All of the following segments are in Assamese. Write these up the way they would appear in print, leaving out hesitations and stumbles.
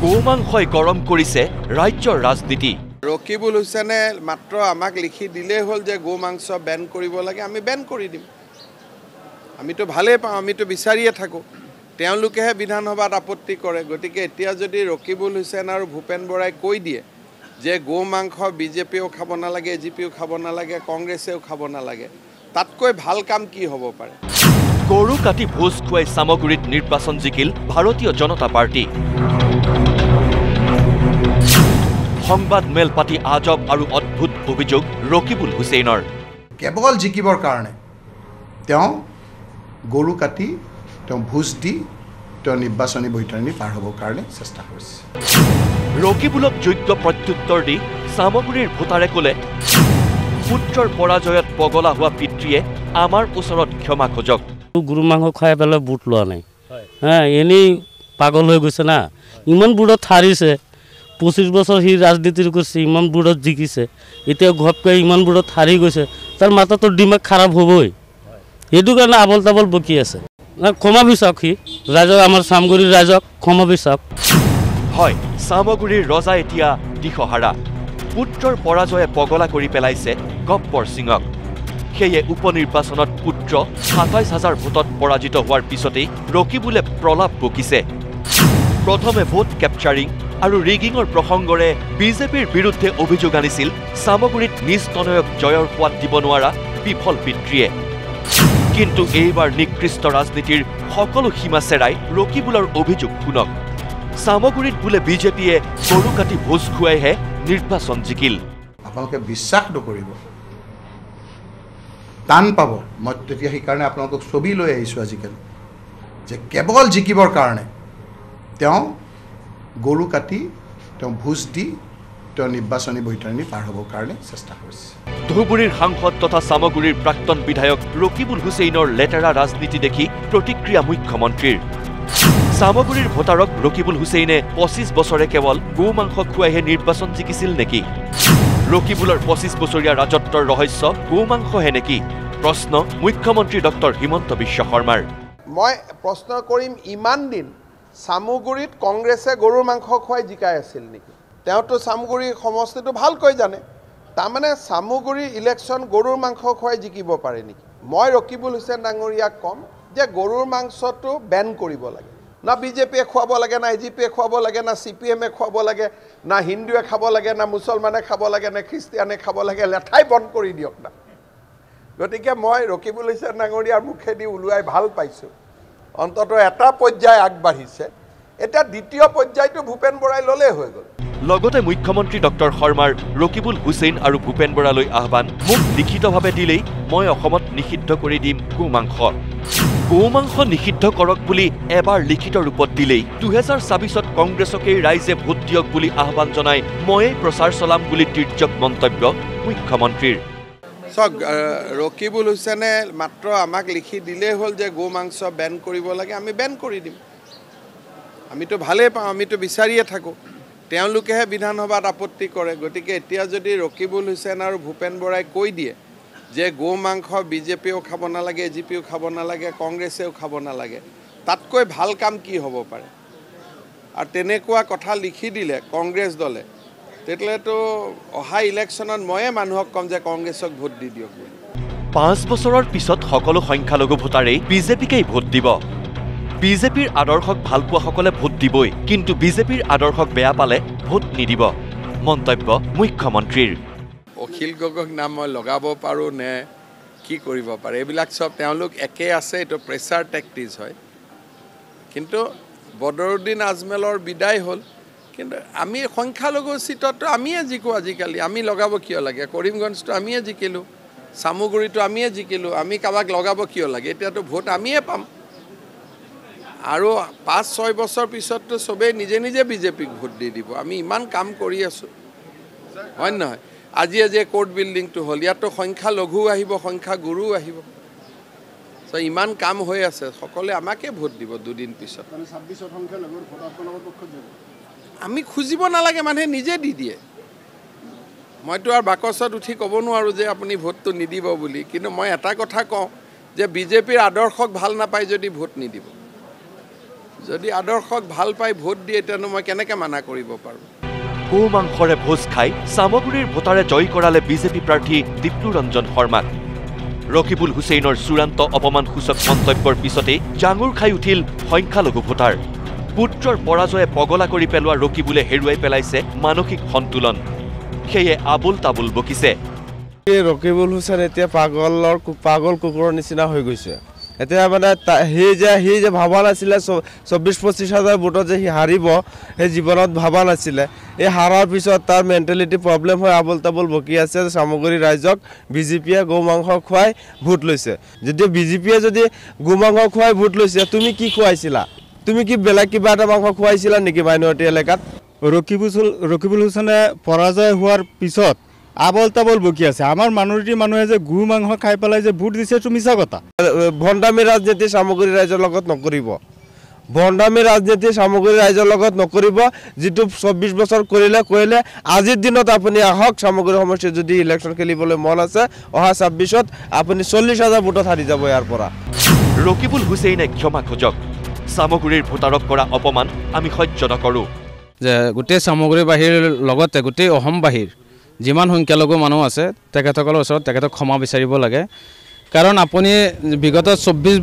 গোমাংসই গৰম কৰিছে ৰাজ্যৰ ৰাজনীতি। ৰকিবুল হুছেইনে মাত্ৰ আমাক লিখি দিলেই হ'ল যে গো মাংস বেন কৰিব লাগে, আমি বেন কৰি দিম। আমিতো ভালেই পাওঁ, আমিতো বিচাৰিয়ে থাকোঁ। তেওঁলোকেহে বিধানসভাত আপত্তি কৰে। গতিকে এতিয়া যদি ৰকিবুল হুছেইন আৰু ভূপেন বৰাই কৈ দিয়ে যে গো মাংস বিজেপিয়েও খাব নালাগে, এজিপিও খাব নালাগে, কংগ্ৰেছেও খাব নালাগে, তাতকৈ ভাল কাম কি হ'ব পাৰে? গৰু কাটি ভোজ খুৱাই সামগুৰিত নিৰ্বাচন জিকিল ভাৰতীয় জনতা পাৰ্টি। সংবাদ মেল পাতি আজব আৰু অদ্ভুত অভিযোগ ৰকিবুল হুছেইনৰ। কেৱল জিকিবৰ কাৰণে তেওঁ গৰু কাটি তেওঁ ভোজ দি তেওঁ নিৰ্বাচনী বৈতৰণি পাৰ হ'বৰ কাৰণে চেষ্টা কৰিছে। ৰকিবুলক যোগ্য প্ৰত্যুত্তৰ দি সামগুৰিৰ ভোটাৰে ক'লে, পুত্ৰৰ পৰাজয়ত পগলা হোৱা পিতৃয়ে আমাৰ ওচৰত ক্ষমা খোজক। গৰু মাংস খাই পেলাই বুট লোৱা নাই, এনেই পাগল হৈ গৈছে না। ইমান বুঢ়ত হাৰিছে, 25 বছৰ সি ৰাজনীতি কৰিছে, ইমান বুঢ়ত জিকিছে, এতিয়া ঘপকৈ ইমান বুঢ়ত হাৰি গৈছে, তাৰ মাথাটো দিমাগ খাৰাপ হ'বই। সেইটো কাৰণে আবল তাবল বকি আছে। ক্ষমা বিচাৰক, সি ৰাইজক, আমাৰ চামগুৰিৰ ৰাইজক ক্ষমা বিচাৰক। হয়, চামগুৰিৰ ৰজা এতিয়া দিশহাৰা। পুত্ৰৰ পৰাজয়ে পগলা কৰি পেলাইছে গব্বৰ সিঙক। সেয়ে উপনিৰ্বাচনত পুত্ৰ ২৭,০০০ ভোটত পৰাজিত হোৱাৰ পিছতেই ৰকিবুলে প্ৰলাপ বকিছে। প্ৰথমে ভোট কেপচাৰিং আৰু ৰিগিঙৰ প্ৰসংগৰে বিজেপিৰ বিৰুদ্ধে অভিযোগ আনিছিল চামগুৰিত নিজ তনয়ক জয়ৰ সোৱাদ দিব নোৱাৰা বিফল পিতৃয়ে। কিন্তু এইবাৰ নিকৃষ্ট ৰাজনীতিৰ সকলো সীমা চেৰাই ৰকিবুলৰ অভিযোগ শুনক। চামগুৰিত বোলে বিজেপিয়ে গৰু কাটি ভোজ খুৱাইহে নিৰ্বাচন জিকিল। আপোনালোকে বিশ্বাস নকৰিব, টান পাব। মই তেতিয়া সেইকাৰণে আপোনালোকক ছবি লৈ আহিছোঁ আজিকালি, যে কেৱল জিকিবৰ কাৰণে তেওঁ গৰু কাটি তেওঁ ভোজ দি তেওঁ নিৰ্বাচনী বৈতৰণি পাৰ হ'বৰ কাৰণে চেষ্টা কৰিছে। ধুবুৰীৰ সাংসদ তথা চামগুৰিৰ প্ৰাক্তন বিধায়ক ৰকিবুল হুছেইনৰ লেতেৰা ৰাজনীতি দেখি প্ৰতিক্ৰিয়া মুখ্যমন্ত্ৰীৰ। চামগুৰিৰ ভোটাৰক ৰকিবুল হুছেইনে 25 বছৰে কেৱল গো মাংস খুৱাইহে নিৰ্বাচন জিকিছিল নেকি? ৰকিবুলৰ 25 বছৰীয়া ৰাজত্বৰ ৰহস্য গো মাংসহে নেকি? প্ৰশ্ন মুখ্যমন্ত্ৰী ডক্টৰ হিমন্ত বিশ্ব শৰ্মাৰ। মই প্ৰশ্ন কৰিম, ইমান দিন চামগুৰিত কংগ্ৰেছে গৰুৰ মাংস খুৱাই জিকাই আছিল নেকি? তেওঁতো চামগুৰি সমষ্টিটো ভালকৈ জানে। তাৰমানে চামগুৰি ইলেকশ্যন গৰুৰ মাংস খুৱাই জিকিব পাৰে নেকি? মই ৰকিবুল হুছেইন ডাঙৰীয়াক ক'ম যে গৰুৰ মাংসটো বেন কৰিব লাগে। না বিজেপিয়ে খুৱাব লাগে, না এজিপিয়ে খুৱাব লাগে, না CPM-এ খুৱাব লাগে, না হিন্দুৱে খাব লাগে, না মুছলমানে খাব লাগে, না খ্ৰীষ্টিয়ানে খাব লাগে, লেঠাই বন্ধ কৰি দিয়ক না। গতিকে মই ৰকিবুল হুছেইন ডাঙৰীয়াৰ মুখেদি ওলোৱাই ভাল পাইছোঁ। অন্ততঃ এটা পৰ্যায় আগবাঢ়িছে, এতিয়া দ্বিতীয় পৰ্যায়টো ভূপেন বৰাই ল'লেই হৈ গ'ল। লগতে মুখ্যমন্ত্ৰী ডক্টৰ শৰ্মাৰ ৰকিবুল হুছেইন আৰু ভূপেন বৰালৈ আহ্বান, মোক লিখিতভাৱে দিলেই মই অসমত নিষিদ্ধ কৰি দিম গো মাংস। গো মাংস নিষিদ্ধ কৰক বুলি এবাৰ লিখিত ৰূপত দিলেই 2024ত কংগ্ৰেছকেই ৰাইজে ভোট দিয়ক বুলি আহ্বান জনাই ময়েই প্ৰচাৰ চলাম বুলি তিৰ্যক মন্তব্য মুখ্যমন্ত্ৰীৰ। চাওক, ৰকিবুল হুছেইনে মাত্ৰ আমাক লিখি দিলেই হ'ল যে গো মাংস বেন কৰিব লাগে, আমি বেন কৰি দিম। আমিতো ভালেই পাওঁ, আমিতো বিচাৰিয়ে থাকোঁ। তেওঁলোকেহে বিধানসভাত আপত্তি কৰে। গতিকে এতিয়া যদি ৰকিবুল হুছেইন আৰু ভূপেন বৰাই কৈ দিয়ে যে গো মাংস বিজেপিয়েও খাব নালাগে, এজিপিয়েও খাব নালাগে, কংগ্ৰেছেও খাব নালাগে, তাতকৈ ভাল কাম কি হ'ব পাৰে? আৰু তেনেকুৱা কথা লিখি দিলে কংগ্ৰেছ দলে, তেতিয়াহ'লেতো অহা ইলেকশ্যনত ময়ে মানুহক ক'ম যে কংগ্ৰেছক ভোট দি দিয়ক বুলি। 5 বছৰৰ পিছত সকলো সংখ্যালঘু ভোটাৰেই বিজেপিকেই ভোট দিব। বিজেপিৰ আদৰ্শক ভাল পোৱাসকলে ভোট দিবই, কিন্তু বিজেপিৰ আদৰ্শক বেয়া পালে ভোট নিদিব। মন্তব্য মুখ্যমন্ত্ৰীৰ। অখিল গগৈক নাম মই লগাব পাৰোঁ নে কি কৰিব পাৰে, এইবিলাক চব তেওঁলোক একে আছে, এইটো প্ৰেছাৰ টেকটিক্স হয়। কিন্তু বদৰুদ্দিন আজমেলৰ বিদায় হ'ল, কিন্তু আমি সংখ্যালঘু চিটততো আমিয়ে জিকোঁ আজিকালি। আমি লগাব কিয় লাগে? কৰিমগঞ্জটো আমিয়ে জিকিলোঁ, চামগুৰিটো আমিয়ে জিকিলোঁ, আমি কাৰোবাক লগাব কিয় লাগে? এতিয়াতো ভোট আমিয়ে পাম। আৰু 5-6 বছৰ পিছততো চবেই নিজে নিজে বিজেপিক ভোট দি দিব। আমি ইমান কাম কৰি আছোঁ, হয় নহয়? আজি কোৰ্ট বিল্ডিংটো হ'ল, ইয়াততো সংখ্যালঘুও আহিব, সংখ্যাগুৰুও আহিব। চ' ইমান কাম হৈ আছে, সকলোৱে আমাকে ভোট দিব দুদিন পিছত। আমি খুজিব নালাগে, মানুহে নিজে দি দিয়ে। মইতো আৰু বাকচত উঠি ক'ব নোৱাৰোঁ যে আপুনি ভোটটো নিদিব বুলি, কিন্তু মই এটা কথা কওঁ যে বিজেপিৰ আদৰ্শক ভাল নাপায় যদি ভোট নিদিব। যদি আদৰ্শক ভাল পাই ভোট দিয়ে তেনে মই কেনেকৈ মানা কৰিব পাৰোঁ গো মাংসৰে ভোজ খাই চামগুৰিৰ ভোটাৰে জয় কৰালে বিজেপি প্ৰাৰ্থী দীপ্লু ৰঞ্জন শৰ্মাক ৰকিবুল হুছেইনৰ চূড়ান্ত অপমানসূচক মন্তব্যৰ পিছতেই জাঙুৰ খাই উঠিল সংখ্যালঘু ভোটাৰ পুত্ৰৰ পৰাজয়ে পগলা কৰি পেলোৱা ৰকিবুলে হেৰুৱাই পেলাইছে মানসিক সন্তুলন সেয়ে আবুল তাবুল বকিছে ৰকিবুল হুছেইন এতিয়া পাগল কুকুৰৰ নিচিনা হৈ গৈছে এতিয়া মানে সি যে ভাবা নাছিলে 24-25 হাজাৰ ভোটত যে সি হাৰিব সেই জীৱনত ভাবা নাছিলে এই হাৰাৰ পিছত তাৰ মেণ্টেলিটি প্ৰব্লেম হৈ আবুল তাবুল বকি আছে চামগুৰি ৰাইজক বিজেপিয়ে গো মাংস খুৱাই ভোট লৈছে যদি বিজেপিয়ে যদি গো মাংস খুৱাই ভোট লৈছে তুমি কি খুৱাইছিলা তুমি কি বেলেগ কিবা এটা মাংস খুৱাইছিলা নেকি মাইনৰিটি এলেকাত ৰকিবুল হুছেইনে পৰাজয় হোৱাৰ পিছত আবল তাবল বকি আছে আমাৰ মাইনৰিটি মানুহে যে গু মাংস খাই পেলাই যে ভোট দিছে এইটো মিছা কথা ভণ্ডামী ৰাজনীতি চামগুৰি ৰাইজৰ লগত নকৰিব ভণ্ডামী ৰাজনীতি চামগুৰি ৰাইজৰ লগত নকৰিব যিটো 24 বছৰ কৰিলে আজিৰ দিনত আপুনি আহক চামগুৰি সমষ্টিত যদি ইলেকশ্যন খেলিবলৈ মন আছে অহা 26ত আপুনি 40,000 ভোটত হাৰি যাব ইয়াৰ পৰা ৰকিবুল হুছেইনে ক্ষমা খোজক চামগুৰিৰ ভোটাৰক কৰা অপমান আমি সহ্য নকৰোঁ যে গোটেই চামগুৰিবাসীৰ লগতে গোটেই অসমবাসীৰ যিমান সংখ্যালঘু মানুহ আছে তেখেতসকলৰ ওচৰত তেখেতক ক্ষমা বিচাৰিব লাগে কাৰণ আপুনি বিগত 24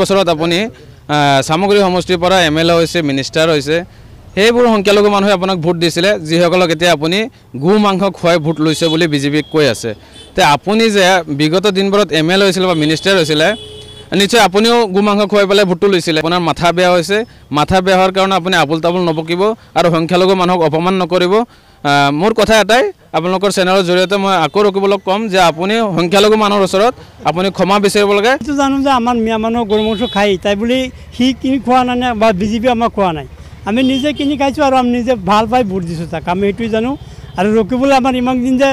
বছৰত আপুনি চামগুৰি সমষ্টিৰ পৰা MLA হৈছে মিনিষ্টাৰ হৈছে সেইবোৰ সংখ্যালঘু মানুহে আপোনাক ভোট দিছিলে যিসকলক এতিয়া আপুনি গু মাংস খুৱাই ভোট লৈছে বুলি বিজেপিক কৈ আছে তে আপুনি যে বিগত দিনবোৰত MLA হৈছিল বা মিনিষ্টাৰ হৈছিলে নিশ্চয় আপুনিও গু মাংস খুৱাই পেলাই ভোটটো লৈছিলে আপোনাৰ মাথা বেয়া হৈছে মাথা বেয়া হোৱাৰ কাৰণে আপুনি আবুল তাবুল নবকিব আৰু সংখ্যালঘু মানুহক অপমান নকৰিব মোৰ কথা এটাই আপোনালোকৰ চেনেলৰ জৰিয়তে মই আকৌ ৰকিবুলক কম যে আপুনি সংখ্যালঘু মানুহৰ ওচৰত আপুনি ক্ষমা বিচাৰিব লাগে এইটো জানো যে আমাৰ মিয়া মানুহ গৰু মাংস খাই তাই বুলি সি কিনি খোৱা নাই বা বিজেপি আমাক খোৱা নাই আমি নিজে কিনি খাইছোঁ আৰু আমি নিজে ভাল পাই ভোট দিছোঁ তাক আমি সেইটোৱে জানো আৰু ৰকিবুলে আমাৰ ইমান দিন যে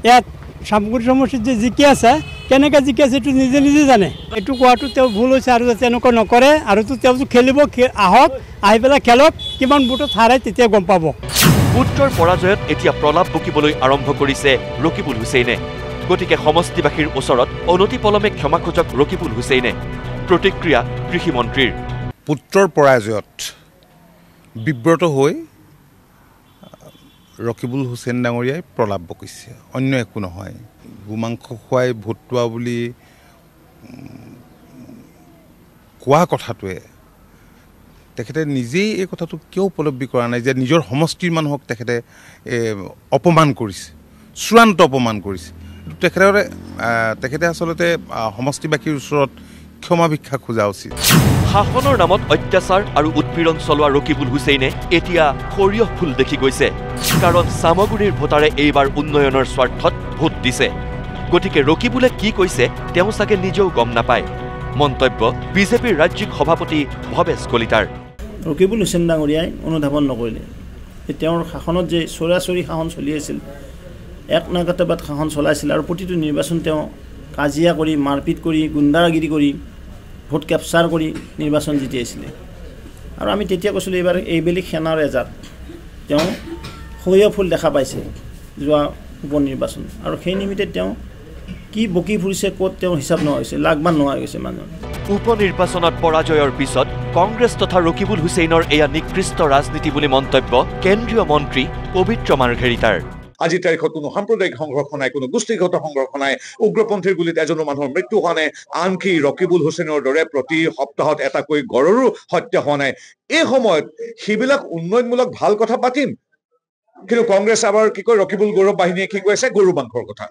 ইয়াত চামগুৰি সমষ্টিত যে জিকি আছে কেনেকৈ জিকি আছে এইটো নিজে জানে এইটো কোৱাটো তেওঁ ভুল হৈছে আৰু যাতে এনেকুৱা নকৰে আৰু তেওঁ খেলিব আহক আহি পেলাই খেলক কিমান ভোটত হাৰাই তেতিয়া গম পাব পুত্ৰৰ পৰাজয়ত এতিয়া প্ৰলাপ বকিবলৈ আৰম্ভ কৰিছে ৰকিবুল হুছেইনে গতিকে সমষ্টিবাসীৰ ওচৰত অনতিপলমে ক্ষমা খোজক ৰকিবুল হুছেইনে প্ৰতিক্ৰিয়া কৃষিমন্ত্ৰীৰ পুত্ৰৰ পৰাজয়ত বিব্ৰত হৈ ৰকিবুল হুছেইন ডাঙৰীয়াই প্ৰলাপ বকিছে অন্য একো নহয় গোমাংস খুৱাই ভোট লোৱা বুলি কোৱা কথাটোৱে তেখেতে নিজেই এই কথাটো কিয় উপলব্ধি কৰা নাই যে নিজৰ সমষ্টিৰ মানুহক তেখেতে অপমান কৰিছে চূড়ান্ত অপমান কৰিছে তেখেতে আচলতে সমষ্টিবাসীৰ ওচৰত ক্ষমা ভিক্ষা খোজা উচিত শাসনৰ নামত অত্যাচাৰ আৰু উৎপীড়ন চলোৱা ৰকিবুল হুছেইনে এতিয়া সৰিয়হ ফুল দেখি গৈছে কাৰণ চামগুৰিৰ ভোটাৰে এইবাৰ উন্নয়নৰ স্বাৰ্থত ভোট দিছে গতিকে ৰকিবুলে কি কৈছে তেওঁ চাগে নিজেও গম নাপায় মন্তব্য বিজেপিৰ ৰাজ্যিক সভাপতি ভৱেশ কলিতাৰ ৰকিবুল হুছেইন ডাঙৰীয়াই অনুধাৱন নকৰিলে তেওঁৰ শাসনত যে চৰাচৰি শাসন চলি আছিল এক নাগাটাবাদ শাসন চলাইছিল আৰু প্ৰতিটো নিৰ্বাচন তেওঁ কাজিয়া কৰি মাৰপিট কৰি গুণ্ডাগিৰি কৰি ভোট কেপচাৰ কৰি নিৰ্বাচন জিতিয়াইছিলে আৰু আমি তেতিয়া কৈছিলোঁ এইবাৰ এইবেলি সেনাৰ এজাত তেওঁ সৰিয়হ ফুল দেখা পাইছে যোৱা উপ নিৰ্বাচন আৰু সেই নিমিত্তে তেওঁ কি বকি ফুৰিছে ক'ত তেওঁ হিচাপ নোহোৱা হৈছে লাগবান নোহোৱা গৈছে মানুহৰ উপ নিৰ্বাচনত পৰাজয়ৰ পিছত কংগ্ৰেছ তথা ৰকিবুল হুছেইনৰ এয়া নিকৃষ্ট ৰাজনীতি বুলি মন্তব্য কেন্দ্ৰীয় মন্ত্ৰী পবিত্ৰ মাৰ্ঘেৰিটাৰ আজিৰ তাৰিখত কোনো সাম্প্ৰদায়িক সংঘৰ্ষ নাই কোনো গোষ্ঠীগত সংঘৰ্ষ নাই উগ্ৰপন্থীৰ গুলীত এজনো মানুহৰ মৃত্যু হোৱা নাই আনকি ৰকিবুল হুছেইনৰ দৰে প্ৰতি সপ্তাহত এটাকৈ গড়ৰো হত্যা হোৱা নাই এই সময়ত সেইবিলাক উন্নয়নমূলক ভাল কথা পাতিম কিন্তু কংগ্ৰেছ আবাৰ কি কয় ৰকিবুল গৌৰৱ বাহিনীয়ে কি কৈছে গৰু মাংসৰ কথা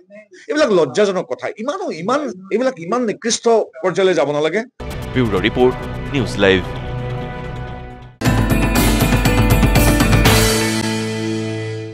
এইবিলাক লজ্জাজনক কথা ইমান এইবিলাক ইমান নিকৃষ্ট পৰ্যায়লৈ যাব নালাগে ব্যুৰো ৰিপৰ্ট নিউজ লাইভ